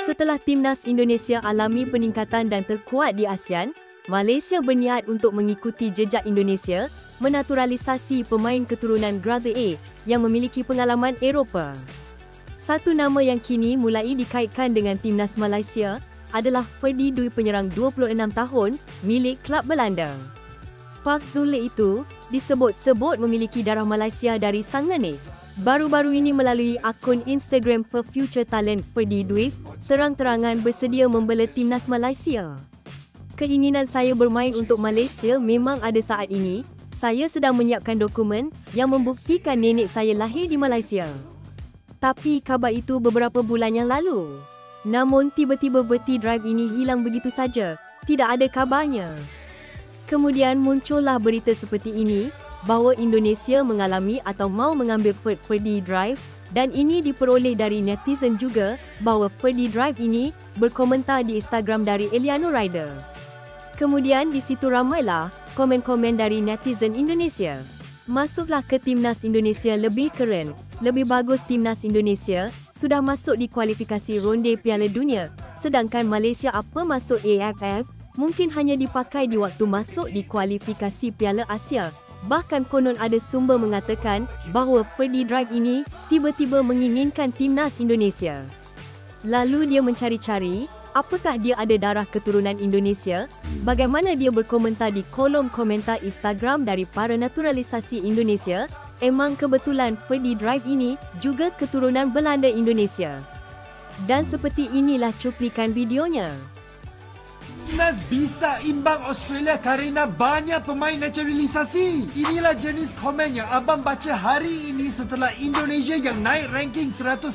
Setelah timnas Indonesia alami peningkatan dan terkuat di ASEAN, Malaysia berniat untuk mengikuti jejak Indonesia menaturalisasi pemain keturunan Brother A yang memiliki pengalaman Eropah. Satu nama yang kini mulai dikaitkan dengan timnas Malaysia adalah Ferdy Dui, penyerang 26 tahun milik klub Belanda. Park Zule itu disebut-sebut memiliki darah Malaysia dari sang nenek. Baru-baru ini melalui akun Instagram For Future Talent, Ferdy Dui terang-terangan bersedia membela timnas Malaysia. Keinginan saya bermain untuk Malaysia memang ada saat ini. Saya sedang menyiapkan dokumen yang membuktikan nenek saya lahir di Malaysia. Tapi khabar itu beberapa bulan yang lalu. Namun tiba-tiba Verti Drive ini hilang begitu saja. Tidak ada kabarnya. Kemudian muncullah berita seperti ini bahawa Indonesia mengalami atau mau mengambil Ferdy Drive, dan ini diperoleh dari netizen juga bahawa Ferdy Drive ini berkomentar di Instagram dari Eliano Rider. Kemudian di situ ramailah komen-komen dari netizen Indonesia. Masuklah ke timnas Indonesia lebih keren, lebih bagus timnas Indonesia sudah masuk di kualifikasi ronde Piala Dunia, sedangkan Malaysia apa masuk AFF mungkin hanya dipakai di waktu masuk di kualifikasi Piala Asia. Bahkan konon ada sumber mengatakan bahawa Ferdy Drive ini tiba-tiba menginginkan timnas Indonesia. Lalu dia mencari-cari, apakah dia ada darah keturunan Indonesia? Bagaimana dia berkomentar di kolom komentar Instagram dari para naturalisasi Indonesia? Emang kebetulan Ferdy Drive ini juga keturunan Belanda Indonesia. Dan seperti inilah cuplikan videonya. Timnas bisa imbang Australia kerana banyak pemain naturalisasi. Inilah jenis komen yang abang baca hari ini setelah Indonesia yang naik ranking 130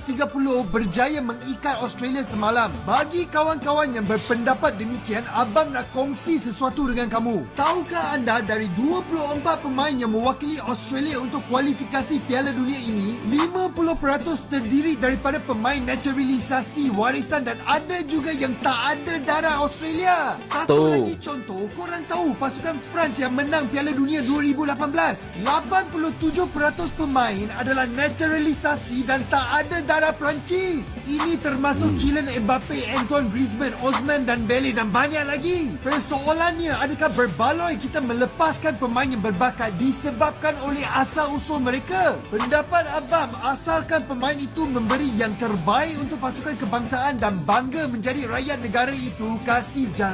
berjaya mengikat Australia semalam. Bagi kawan-kawan yang berpendapat demikian, abang nak kongsi sesuatu dengan kamu. Tahukah anda dari 24 pemain yang mewakili Australia untuk kualifikasi Piala Dunia ini, 50% terdiri daripada pemain naturalisasi warisan dan ada juga yang tak ada darah Australia. Satu lagi contoh, korang tahu pasukan France yang menang Piala Dunia 2018? 87% pemain adalah naturalisasi dan tak ada darah Perancis. Ini termasuk Kylian Mbappe, Antoine Griezmann, Ousmane Dembele dan banyak lagi. Persoalannya, adakah berbaloi kita melepaskan pemain yang berbakat disebabkan oleh asal-usul mereka? Pendapat abang, asalkan pemain itu memberi yang terbaik untuk pasukan kebangsaan dan bangga menjadi rakyat negara itu, kasih jalan.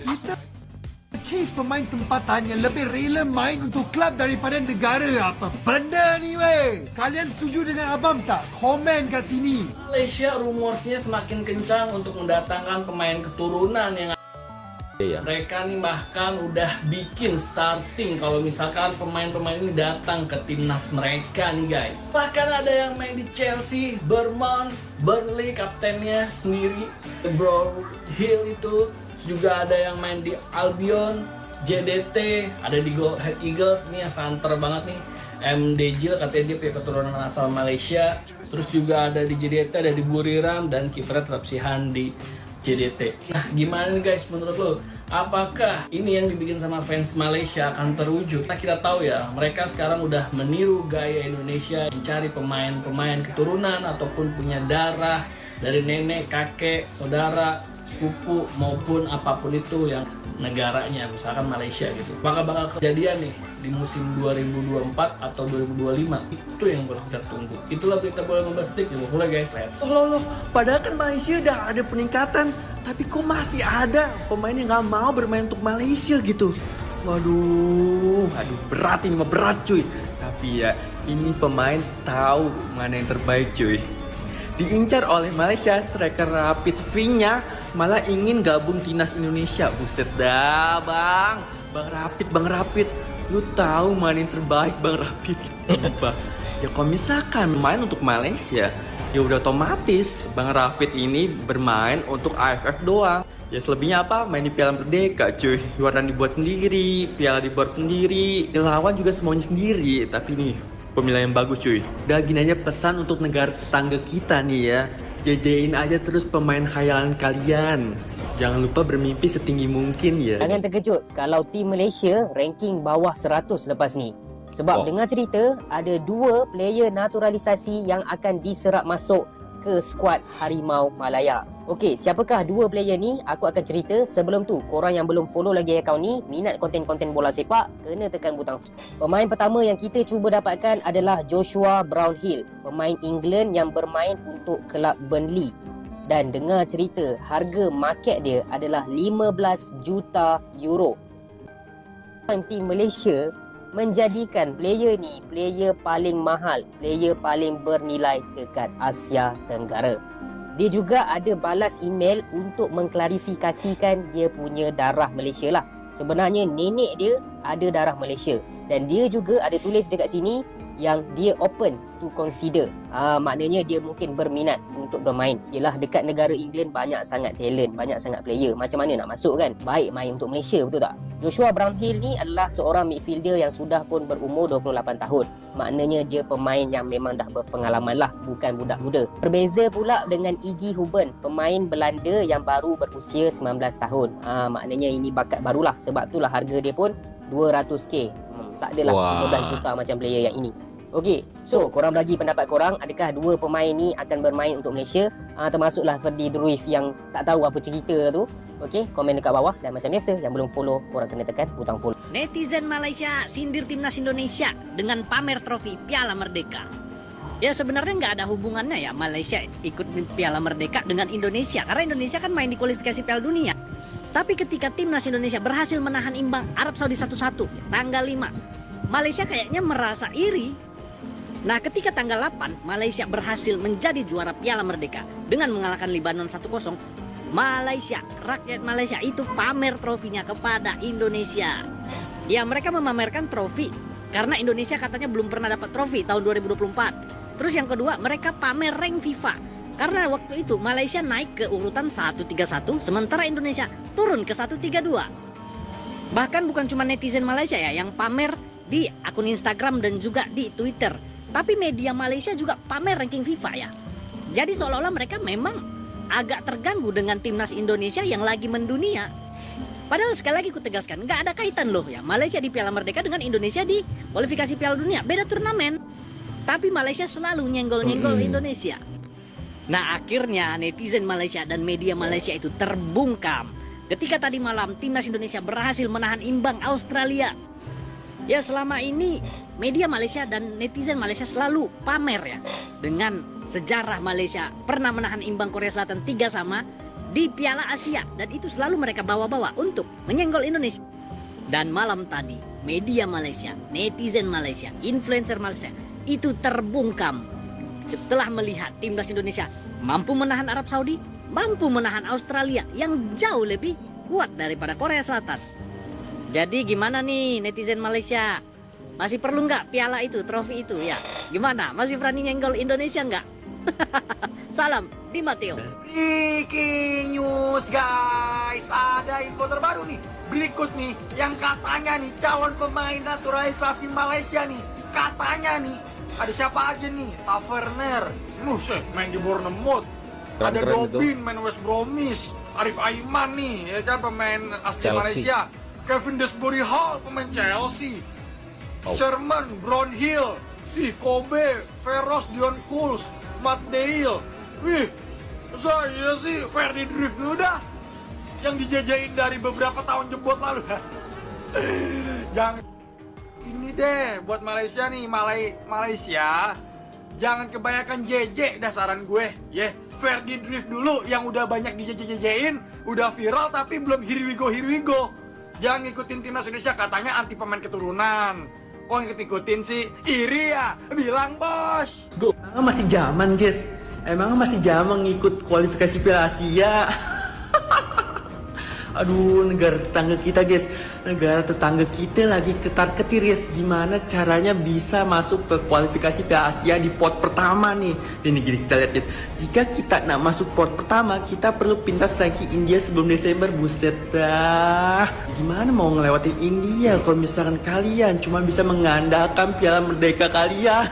Kita kes pemain tempatan yang lebih rela main untuk klub daripada negara. Apa benda ni weh? Kalian setuju dengan abang tak? Komen kat sini. Malaysia rumornya semakin kencang untuk mendatangkan pemain keturunan yang mereka nih bahkan udah bikin starting kalau misalkan pemain-pemain ini datang ke timnas mereka nih guys. Bahkan ada yang main di Chelsea, Bournemouth, Burnley, kaptennya sendiri, Bro Hill itu. Juga ada yang main di Albion, JDT, ada di Go Ahead Eagles, ini yang santer banget nih. MDJ katanya dia punya keturunan asal Malaysia. Terus juga ada di JDT, ada di Buriram, dan kipernya tetap Sihan di JDT. Nah, gimana nih guys menurut lo? Apakah ini yang dibikin sama fans Malaysia akan terwujud? Nah, kita tahu ya, mereka sekarang udah meniru gaya Indonesia, mencari pemain-pemain keturunan ataupun punya darah dari nenek, kakek, saudara, sepupu maupun apapun itu yang negaranya, misalkan Malaysia gitu. Maka bakal kejadian nih di musim 2024 atau 2025. Itu yang boleh kita tunggu. Itulah berita bola 15 detik. Mulai guys, let's. Loh, padahal kan Malaysia udah ada peningkatan, tapi kok masih ada pemain yang nggak mau bermain untuk Malaysia gitu. Waduh, berat ini mah berat cuy. Tapi ya, ini pemain tahu mana yang terbaik cuy. Diincar oleh Malaysia, striker Rapid V-nya malah ingin gabung timnas Indonesia. Buset dah Bang Rapid. Lu tahu mana yang terbaik Bang Rapid? Apa? Ya kalau misalkan main untuk Malaysia, ya udah otomatis Bang Rapid ini bermain untuk AFF doang. Ya selebihnya apa? Main di Piala Merdeka cuy. Juara dibuat sendiri, piala dibuat sendiri, lawan juga semuanya sendiri. Tapi nih pemilihan yang bagus cuy. Udah gini aja pesan untuk negara tetangga kita nih ya. Jajain aja terus pemain khayalan kalian. Jangan lupa bermimpi setinggi mungkin ya. Jangan terkejut kalau tim Malaysia ranking bawah 100 lepas ni. Sebab dengar cerita ada 2 player naturalisasi yang akan diserap masuk ke skuad Harimau Malaya. Okey, siapakah dua player ni? Aku akan cerita. Sebelum tu, korang yang belum follow lagi akaun ni, minat konten-konten bola sepak, kena tekan butang. Pemain pertama yang kita cuba dapatkan adalah Joshua Brownhill, pemain England yang bermain untuk kelab Burnley. Dan dengar cerita, harga market dia adalah 15 juta euro. Tim Malaysia menjadikan player ni player paling mahal, player paling bernilai dekat Asia Tenggara. Dia juga ada balas email untuk mengklarifikasikan dia punya darah Malaysia lah. Sebenarnya nenek dia ada darah Malaysia. Dan dia juga ada tulis dekat sini yang dia open to consider. Maknanya dia mungkin berminat untuk bermain. Yelah, dekat negara England banyak sangat talent, banyak sangat player. Macam mana nak masuk kan? Baik main untuk Malaysia, betul tak? Joshua Brownhill ni adalah seorang midfielder yang sudah pun berumur 28 tahun. Maknanya dia pemain yang memang dah berpengalaman lah, bukan budak muda. Berbeza pula dengan Iggy Huben, pemain Belanda yang baru berusia 19 tahun. Maknanya ini bakat barulah, sebab itulah harga dia pun 200k. Tak adalah 15 juta macam player yang ini. Okey, so korang bagi pendapat korang, adakah dua pemain ni akan bermain untuk Malaysia? Termasuklah Ferdy Druif yang tak tahu apa cerita tu. Okey, komen dekat bawah. Dan macam biasa, yang belum follow, korang kena tekan butang follow. Netizen Malaysia sindir timnas Indonesia dengan pamer trofi Piala Merdeka. Ya sebenarnya nggak ada hubungannya ya Malaysia ikut Piala Merdeka dengan Indonesia, karena Indonesia kan main di kualifikasi Piala Dunia. Tapi ketika timnas Indonesia berhasil menahan imbang Arab Saudi 1-1 tanggal 5, Malaysia kayaknya merasa iri. Nah, ketika tanggal 8 Malaysia berhasil menjadi juara Piala Merdeka dengan mengalahkan Lebanon 1-0, Malaysia, rakyat Malaysia itu pamer trofinya kepada Indonesia. Ya, mereka memamerkan trofi karena Indonesia katanya belum pernah dapat trofi tahun 2024. Terus yang kedua, mereka pamer rank FIFA. Karena waktu itu Malaysia naik ke urutan 131, sementara Indonesia turun ke 132. Bahkan bukan cuma netizen Malaysia ya yang pamer di akun Instagram dan juga di Twitter, tapi media Malaysia juga pamer ranking FIFA ya. Jadi seolah-olah mereka memang agak terganggu dengan timnas Indonesia yang lagi mendunia. Padahal sekali lagi ku tegaskan, nggak ada kaitan loh ya Malaysia di Piala Merdeka dengan Indonesia di kualifikasi Piala Dunia. Beda turnamen. Tapi Malaysia selalu nyenggol-nyenggol Indonesia. Nah, akhirnya netizen Malaysia dan media Malaysia itu terbungkam ketika tadi malam timnas Indonesia berhasil menahan imbang Australia. Ya, selama ini media Malaysia dan netizen Malaysia selalu pamer ya dengan sejarah Malaysia pernah menahan imbang Korea Selatan 3-3 di Piala Asia, dan itu selalu mereka bawa-bawa untuk menyenggol Indonesia. Dan malam tadi media Malaysia, netizen Malaysia, influencer Malaysia itu terbungkam setelah melihat timnas Indonesia mampu menahan Arab Saudi, mampu menahan Australia yang jauh lebih kuat daripada Korea Selatan. Jadi gimana nih netizen Malaysia? Masih perlu nggak piala itu, trofi itu ya? Gimana? Masih berani nyenggol Indonesia nggak? Salam di Mateo. Breaking news guys, ada info terbaru nih. Berikut nih yang katanya nih calon pemain naturalisasi Malaysia nih. Katanya nih ada siapa aja nih? Taverner, main di Bournemouth. Ada Robin, main West Bromwich. Arif Aiman nih, ya kan pemain asli Chelsea. Malaysia. Kevin Desbury Hall, pemain Chelsea. Sherman, Brownhill, Kobe, Feroz, Dion Kuls, Matt Dale. Wih, saya sih Ferdy Druif udah yang dijajain dari beberapa tahun jebot lalu. Jangan ini deh buat Malaysia nih, Malaysia jangan kebanyakan JJ dah saran gue. Ferdy Druif dulu yang udah banyak dijajah-jajain, udah viral tapi belum here we go. Jangan ngikutin timnas Indonesia katanya anti pemain keturunan. Kok ngikut-ngikutin sih? Iri ya? Bilang bos. Emang masih zaman guys. Emang masih zaman ngikut kualifikasi Piala Asia. Aduh, negara tetangga kita guys, negara tetangga kita lagi ketar-ketir guys. Gimana caranya bisa masuk ke kualifikasi Piala Asia di pot pertama nih. Ini gini kita lihat guys, jika kita nak masuk pot pertama, kita perlu pintas ranking India sebelum Desember. Buset dah, gimana mau ngelewatin India kalau misalkan kalian cuma bisa mengandalkan Piala Merdeka kalian.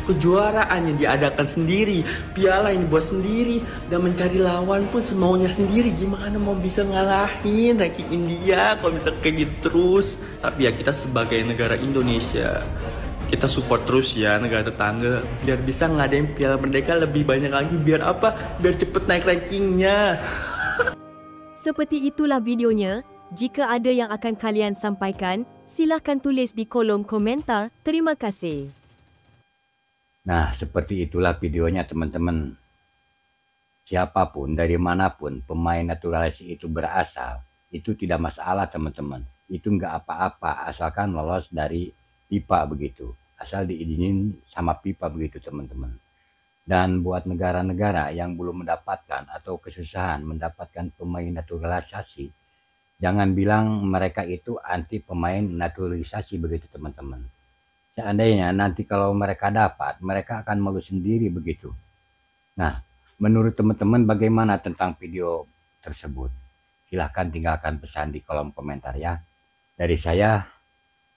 Kejuaraannya diadakan sendiri, piala yang dibuat sendiri, dan mencari lawan pun semaunya sendiri. Gimana mau bisa ngalahin ranking India kalau bisa kayak gitu terus? Tapi ya kita sebagai negara Indonesia, kita support terus ya negara tetangga biar bisa ngadain Piala Merdeka lebih banyak lagi. Biar apa? Biar cepet naik rankingnya. Seperti itulah videonya. Jika ada yang akan kalian sampaikan, silahkan tulis di kolom komentar. Terima kasih. Nah, seperti itulah videonya teman-teman. Siapapun dari manapun pemain naturalisasi itu berasal, itu tidak masalah teman-teman. Itu nggak apa-apa asalkan lolos dari FIFA begitu. Asal diizinin sama FIFA begitu teman-teman. Dan buat negara-negara yang belum mendapatkan atau kesusahan mendapatkan pemain naturalisasi, jangan bilang mereka itu anti pemain naturalisasi begitu teman-teman. Seandainya nanti kalau mereka dapat, mereka akan malu sendiri begitu. Nah, menurut teman-teman bagaimana tentang video tersebut? Silahkan tinggalkan pesan di kolom komentar ya. Dari saya,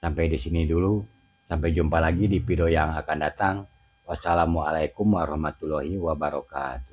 sampai di sini dulu. Sampai jumpa lagi di video yang akan datang. Wassalamualaikum warahmatullahi wabarakatuh.